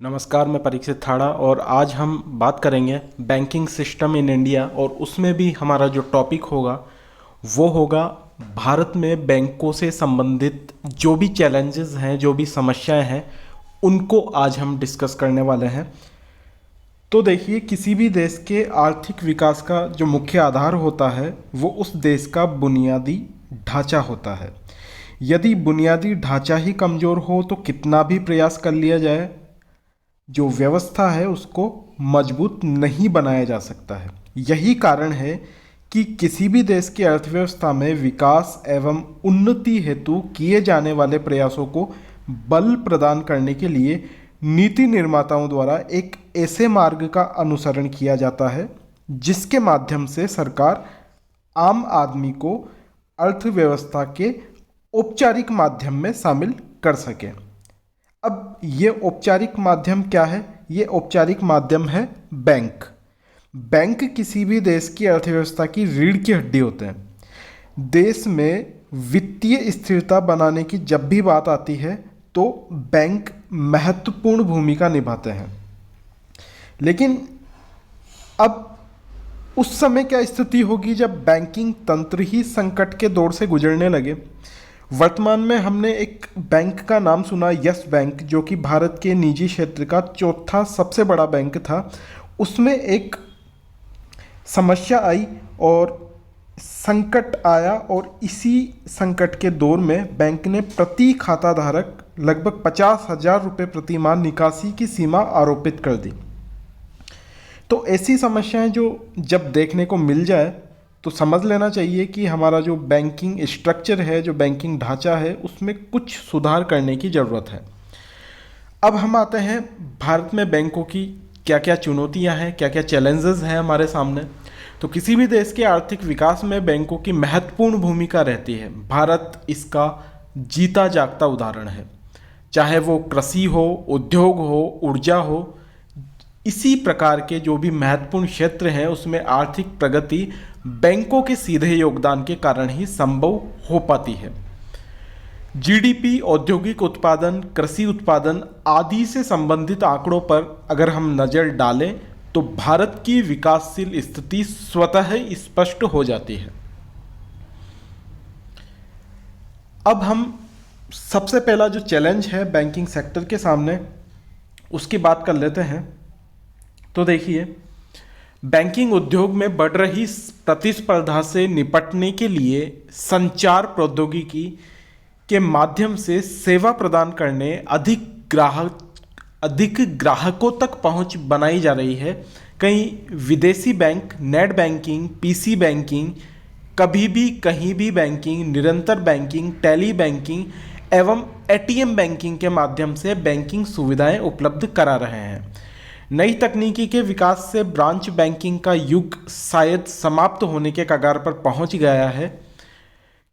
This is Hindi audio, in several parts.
नमस्कार, मैं परीक्षित थाड़ा और आज हम बात करेंगे बैंकिंग सिस्टम इन इंडिया। और उसमें भी हमारा जो टॉपिक होगा वो होगा भारत में बैंकों से संबंधित जो भी चैलेंजेस हैं, जो भी समस्याएं हैं, उनको आज हम डिस्कस करने वाले हैं। तो देखिए, किसी भी देश के आर्थिक विकास का जो मुख्य आधार होता है वो उस देश का बुनियादी ढांचा होता है। यदि बुनियादी ढांचा ही कमज़ोर हो तो कितना भी प्रयास कर लिया जाए, जो व्यवस्था है उसको मजबूत नहीं बनाया जा सकता है। यही कारण है कि किसी भी देश की अर्थव्यवस्था में विकास एवं उन्नति हेतु किए जाने वाले प्रयासों को बल प्रदान करने के लिए नीति निर्माताओं द्वारा एक ऐसे मार्ग का अनुसरण किया जाता है जिसके माध्यम से सरकार आम आदमी को अर्थव्यवस्था के औपचारिक माध्यम में शामिल कर सके। अब ये औपचारिक माध्यम क्या है? ये औपचारिक माध्यम है बैंक। बैंक किसी भी देश की अर्थव्यवस्था की रीढ़ की हड्डी होते हैं। देश में वित्तीय स्थिरता बनाने की जब भी बात आती है तो बैंक महत्वपूर्ण भूमिका निभाते हैं। लेकिन अब उस समय क्या स्थिति होगी जब बैंकिंग तंत्र ही संकट के दौर से गुजरने लगे? वर्तमान में हमने एक बैंक का नाम सुना, यस बैंक, जो कि भारत के निजी क्षेत्र का चौथा सबसे बड़ा बैंक था। उसमें एक समस्या आई और संकट आया और इसी संकट के दौर में बैंक ने प्रति खाता धारक लगभग 50,000 रुपये प्रति माह निकासी की सीमा आरोपित कर दी। तो ऐसी समस्याएं जो जब देखने को मिल जाए तो समझ लेना चाहिए कि हमारा जो बैंकिंग स्ट्रक्चर है, जो बैंकिंग ढांचा है, उसमें कुछ सुधार करने की ज़रूरत है। अब हम आते हैं भारत में बैंकों की क्या क्या चुनौतियां हैं, क्या क्या चैलेंजेस हैं हमारे सामने। तो किसी भी देश के आर्थिक विकास में बैंकों की महत्वपूर्ण भूमिका रहती है। भारत इसका जीता जागता उदाहरण है। चाहे वो कृषि हो, उद्योग हो, ऊर्जा हो, इसी प्रकार के जो भी महत्वपूर्ण क्षेत्र हैं उसमें आर्थिक प्रगति बैंकों के सीधे योगदान के कारण ही संभव हो पाती है। जीडीपी, औद्योगिक उत्पादन, कृषि उत्पादन आदि से संबंधित आंकड़ों पर अगर हम नज़र डालें तो भारत की विकासशील स्थिति स्वतः ही स्पष्ट हो जाती है। अब हम सबसे पहला जो चैलेंज है बैंकिंग सेक्टर के सामने, उसकी बात कर लेते हैं। तो देखिए, बैंकिंग उद्योग में बढ़ रही प्रतिस्पर्धा से निपटने के लिए संचार प्रौद्योगिकी के माध्यम से सेवा प्रदान करने, अधिक ग्राहकों तक पहुंच बनाई जा रही है। कई विदेशी bank net banking, PC banking, कभी भी कहीं भी बैंकिंग, निरंतर बैंकिंग, टेली बैंकिंग एवं एटीएम बैंकिंग के माध्यम से बैंकिंग सुविधाएं उपलब्ध करा रहे हैं। नई तकनीकी के विकास से ब्रांच बैंकिंग का युग शायद समाप्त होने के कगार पर पहुंच गया है,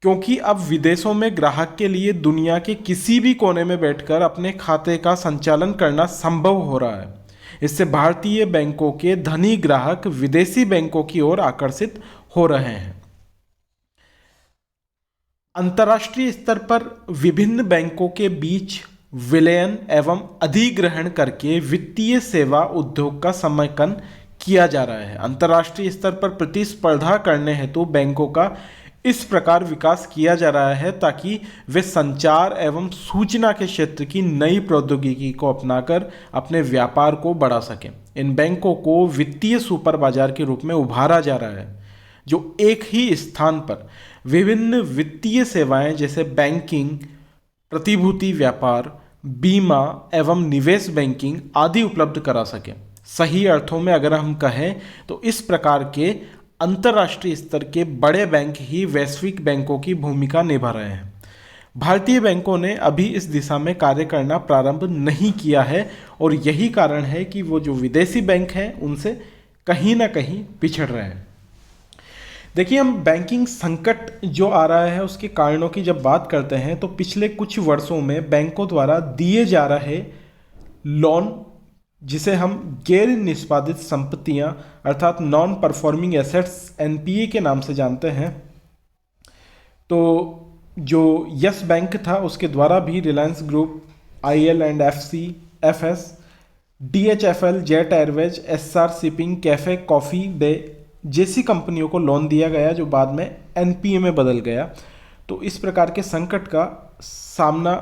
क्योंकि अब विदेशों में ग्राहक के लिए दुनिया के किसी भी कोने में बैठकर अपने खाते का संचालन करना संभव हो रहा है। इससे भारतीय बैंकों के धनी ग्राहक विदेशी बैंकों की ओर आकर्षित हो रहे हैं। अंतर्राष्ट्रीय स्तर पर विभिन्न बैंकों के बीच विलयन एवं अधिग्रहण करके वित्तीय सेवा उद्योग का समाकलन किया जा रहा है। अंतर्राष्ट्रीय स्तर पर प्रतिस्पर्धा करने हेतु बैंकों का इस प्रकार विकास किया जा रहा है ताकि वे संचार एवं सूचना के क्षेत्र की नई प्रौद्योगिकी को अपनाकर अपने व्यापार को बढ़ा सकें। इन बैंकों को वित्तीय सुपर बाजार के रूप में उभारा जा रहा है, जो एक ही स्थान पर विभिन्न वित्तीय सेवाएं जैसे बैंकिंग, प्रतिभूति व्यापार, बीमा एवं निवेश बैंकिंग आदि उपलब्ध करा सके। सही अर्थों में अगर हम कहें तो इस प्रकार के अंतर्राष्ट्रीय स्तर के बड़े बैंक ही वैश्विक बैंकों की भूमिका निभा रहे हैं। भारतीय बैंकों ने अभी इस दिशा में कार्य करना प्रारंभ नहीं किया है और यही कारण है कि वो जो विदेशी बैंक हैं उनसे कहीं ना कहीं पिछड़ रहे हैं। देखिए, हम बैंकिंग संकट जो आ रहा है उसके कारणों की जब बात करते हैं तो पिछले कुछ वर्षों में बैंकों द्वारा दिए जा रहे लोन, जिसे हम गैर निष्पादित संपत्तियां अर्थात नॉन परफॉर्मिंग एसेट्स एनपीए के नाम से जानते हैं, तो जो यस बैंक था उसके द्वारा भी Reliance group, IL and FC, FS DHFL, jet Airways, SR shipping, cafe coffee day जैसी कंपनियों को लोन दिया गया जो बाद में NPA में बदल गया। तो इस प्रकार के संकट का सामना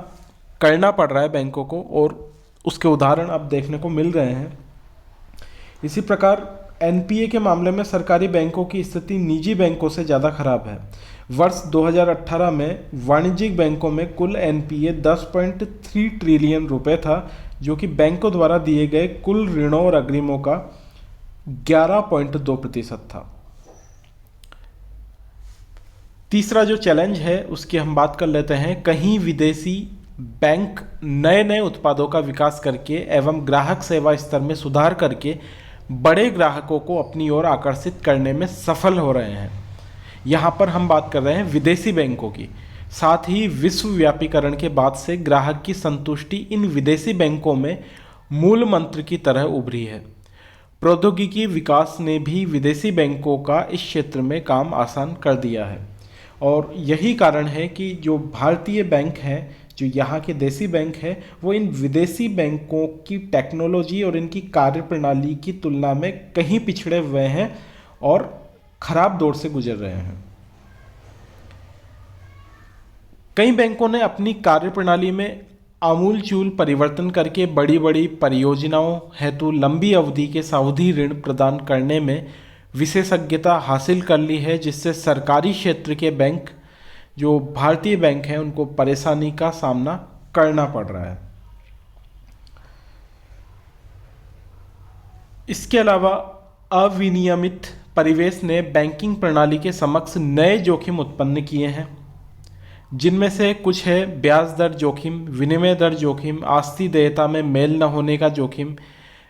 करना पड़ रहा है बैंकों को और उसके उदाहरण अब देखने को मिल रहे हैं। इसी प्रकार NPA के मामले में सरकारी बैंकों की स्थिति निजी बैंकों से ज़्यादा खराब है। वर्ष 2018 में वाणिज्यिक बैंकों में कुल NPA 10.3 ट्रिलियन रुपए था, जो कि बैंकों द्वारा दिए गए कुल ऋणों और अग्रिमों का 11.2% था। तीसरा जो चैलेंज है उसकी हम बात कर लेते हैं। कहीं विदेशी बैंक नए नए उत्पादों का विकास करके एवं ग्राहक सेवा स्तर में सुधार करके बड़े ग्राहकों को अपनी ओर आकर्षित करने में सफल हो रहे हैं। यहाँ पर हम बात कर रहे हैं विदेशी बैंकों की। साथ ही विश्वव्यापीकरण के बाद से ग्राहक की संतुष्टि इन विदेशी बैंकों में मूल मंत्र की तरह उभरी है। प्रौद्योगिकी विकास ने भी विदेशी बैंकों का इस क्षेत्र में काम आसान कर दिया है और यही कारण है कि जो भारतीय बैंक हैं, जो यहाँ के देसी बैंक हैं, वो इन विदेशी बैंकों की टेक्नोलॉजी और इनकी कार्यप्रणाली की तुलना में कहीं पिछड़े हुए हैं और खराब दौर से गुजर रहे हैं। कई बैंकों ने अपनी कार्यप्रणाली में आमूलचूल परिवर्तन करके बड़ी बड़ी परियोजनाओं हेतु लंबी अवधि के सावधि ऋण प्रदान करने में विशेषज्ञता हासिल कर ली है, जिससे सरकारी क्षेत्र के बैंक जो भारतीय बैंक हैं उनको परेशानी का सामना करना पड़ रहा है। इसके अलावा अविनियमित परिवेश ने बैंकिंग प्रणाली के समक्ष नए जोखिम उत्पन्न किए हैं, जिनमें से कुछ है ब्याज दर जोखिम, विनिमय दर जोखिम, आस्ती देयता में मेल न होने का जोखिम।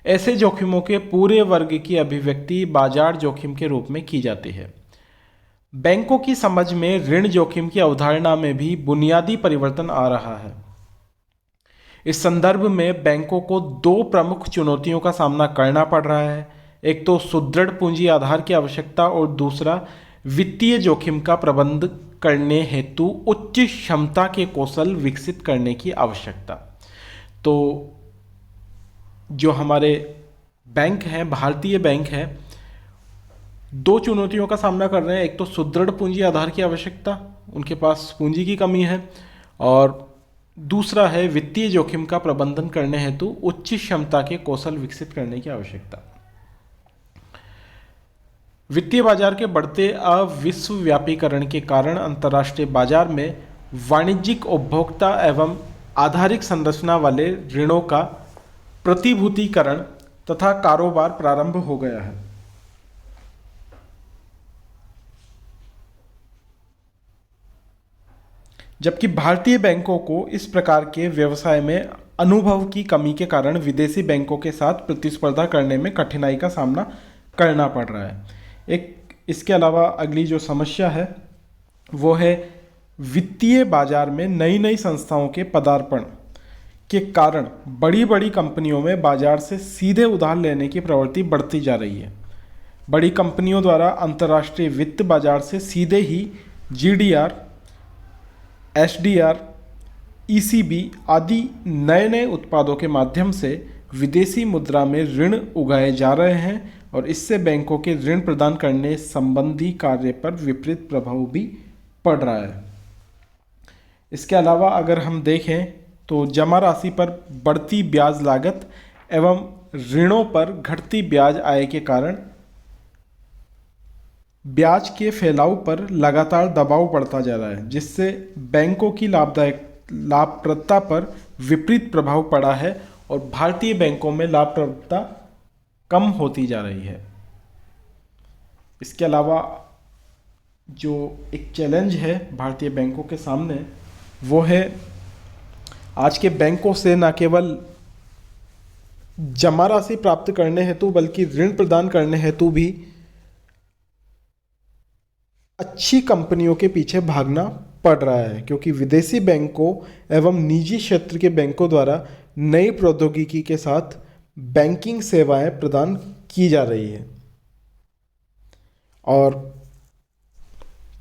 ऐसे जोखिमों के पूरे वर्ग की अभिव्यक्ति बाजार जोखिम के रूप में की जाती है। बैंकों की समझ में ऋण जोखिम की अवधारणा में भी बुनियादी परिवर्तन आ रहा है। इस संदर्भ में बैंकों को दो प्रमुख चुनौतियों का सामना करना पड़ रहा है। एक तो सुदृढ़ पूंजी आधार की आवश्यकता और दूसरा वित्तीय जोखिम का प्रबंध करने हेतु उच्च क्षमता के कौशल विकसित करने की आवश्यकता। तो जो हमारे बैंक हैं, भारतीय बैंक हैं, दो चुनौतियों का सामना कर रहे हैं। एक तो सुदृढ़ पूंजी आधार की आवश्यकता, उनके पास पूंजी की कमी है, और दूसरा है वित्तीय जोखिम का प्रबंधन करने हेतु उच्च क्षमता के कौशल विकसित करने की आवश्यकता। वित्तीय बाजार के बढ़ते अविश्वव्यापीकरण के कारण अंतर्राष्ट्रीय बाजार में वाणिज्यिक उपभोक्ता एवं आधारिक संरचना वाले ऋणों का प्रतिभूतिकरण तथा कारोबार प्रारंभ हो गया है। जबकि भारतीय बैंकों को इस प्रकार के व्यवसाय में अनुभव की कमी के कारण विदेशी बैंकों के साथ प्रतिस्पर्धा करने में कठिनाई का सामना करना पड़ रहा है। एक इसके अलावा अगली जो समस्या है वो है वित्तीय बाजार में नई नई संस्थाओं के पदार्पण के कारण बड़ी बड़ी कंपनियों में बाजार से सीधे उधार लेने की प्रवृत्ति बढ़ती जा रही है। बड़ी कंपनियों द्वारा अंतर्राष्ट्रीय वित्त बाजार से सीधे ही GDR, SDR, ECB आदि नए नए उत्पादों के माध्यम से विदेशी मुद्रा में ऋण उगाए जा रहे हैं और इससे बैंकों के ऋण प्रदान करने संबंधी कार्य पर विपरीत प्रभाव भी पड़ रहा है। इसके अलावा अगर हम देखें तो जमा राशि पर बढ़ती ब्याज लागत एवं ऋणों पर घटती ब्याज आय के कारण ब्याज के फैलाव पर लगातार दबाव पड़ता जा रहा है, जिससे बैंकों की लाभप्रदता पर विपरीत प्रभाव पड़ा है और भारतीय बैंकों में लाभप्रदता कम होती जा रही है। इसके अलावा जो एक चैलेंज है भारतीय बैंकों के सामने वो है आज के बैंकों से न केवल जमा राशि प्राप्त करने हेतु बल्कि ऋण प्रदान करने हेतु भी अच्छी कंपनियों के पीछे भागना पड़ रहा है, क्योंकि विदेशी बैंकों एवं निजी क्षेत्र के बैंकों द्वारा नई प्रौद्योगिकी के साथ बैंकिंग सेवाएं प्रदान की जा रही है और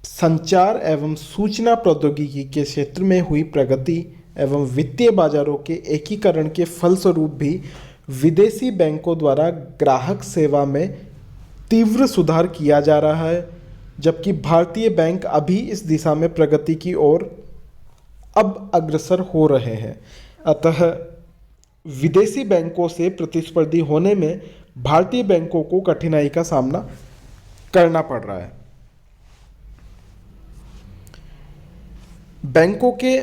संचार एवं सूचना प्रौद्योगिकी के क्षेत्र में हुई प्रगति एवं वित्तीय बाजारों के एकीकरण के फलस्वरूप भी विदेशी बैंकों द्वारा ग्राहक सेवा में तीव्र सुधार किया जा रहा है, जबकि भारतीय बैंक अभी इस दिशा में प्रगति की ओर अब अग्रसर हो रहे हैं। अतः विदेशी बैंकों से प्रतिस्पर्धी होने में भारतीय बैंकों को कठिनाई का सामना करना पड़ रहा है। बैंकों के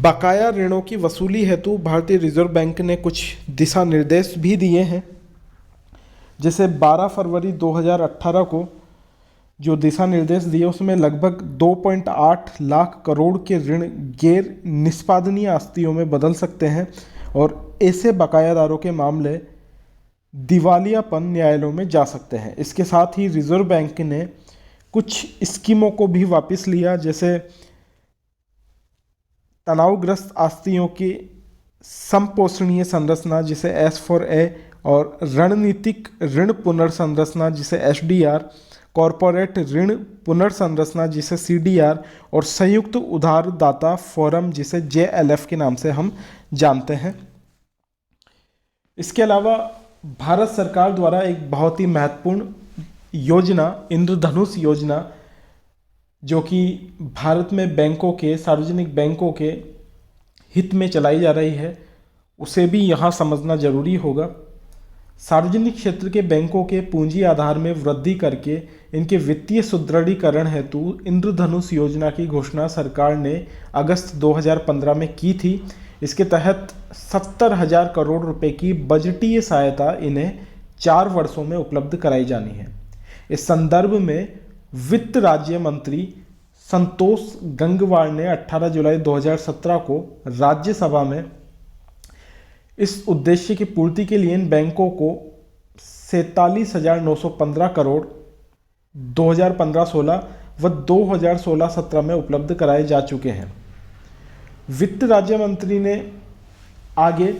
बकाया ऋणों की वसूली हेतु भारतीय रिजर्व बैंक ने कुछ दिशा निर्देश भी दिए हैं। जैसे 12 फरवरी 2018 को जो दिशा निर्देश दिए उसमें लगभग 2.8 लाख करोड़ के ऋण गैर निष्पादनीय आस्तियों में बदल सकते हैं और ऐसे बकायादारों के मामले दिवालियापन न्यायालयों में जा सकते हैं। इसके साथ ही रिजर्व बैंक ने कुछ स्कीमों को भी वापस लिया, जैसे तनावग्रस्त आस्तियों की संपोषणीय संरचना जिसे S4A और रणनीतिक ऋण पुनर्संरचना जिसे SDR, कॉरपोरेट ऋण पुनर्संरचना जिसे CDR और संयुक्त उधारदाता फोरम जिसे JLF के नाम से हम जानते हैं। इसके अलावा भारत सरकार द्वारा एक बहुत ही महत्वपूर्ण योजना इंद्रधनुष योजना, जो कि भारत में बैंकों के सार्वजनिक बैंकों के हित में चलाई जा रही है, उसे भी यहाँ समझना जरूरी होगा। सार्वजनिक क्षेत्र के बैंकों के पूंजी आधार में वृद्धि करके इनके वित्तीय सुदृढ़ीकरण हेतु इंद्रधनुष योजना की घोषणा सरकार ने अगस्त 2015 में की थी। इसके तहत 70,000 करोड़ रुपए की बजटीय सहायता इन्हें 4 वर्षों में उपलब्ध कराई जानी है। इस संदर्भ में वित्त राज्य मंत्री संतोष गंगवार ने 18 जुलाई 2017 को राज्यसभा में इस उद्देश्य की पूर्ति के लिए इन बैंकों को 47,915 करोड़ 2015-16 व 2016-17 में उपलब्ध कराए जा चुके हैं। वित्त राज्य मंत्री ने आगे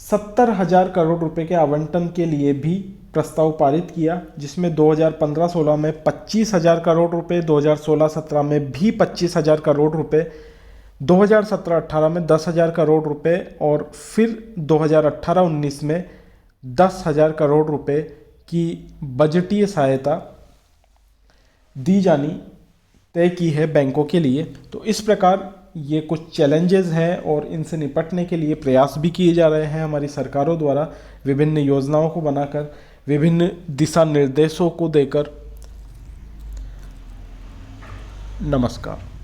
70,000 करोड़ रुपए के आवंटन के लिए भी प्रस्ताव पारित किया, जिसमें 2015-16 में 25,000 करोड़ रुपए, 2016-17 में भी 25,000 करोड़ रुपए, 2017-18 में 10,000 करोड़ रुपए और फिर 2018-19 में 10,000 करोड़ रुपए की बजटीय सहायता दी जानी तय की है बैंकों के लिए। तो इस प्रकार ये कुछ चैलेंजेस हैं और इनसे निपटने के लिए प्रयास भी किए जा रहे हैं हमारी सरकारों द्वारा, विभिन्न योजनाओं को बनाकर, विभिन्न दिशा निर्देशों को देकर। नमस्कार।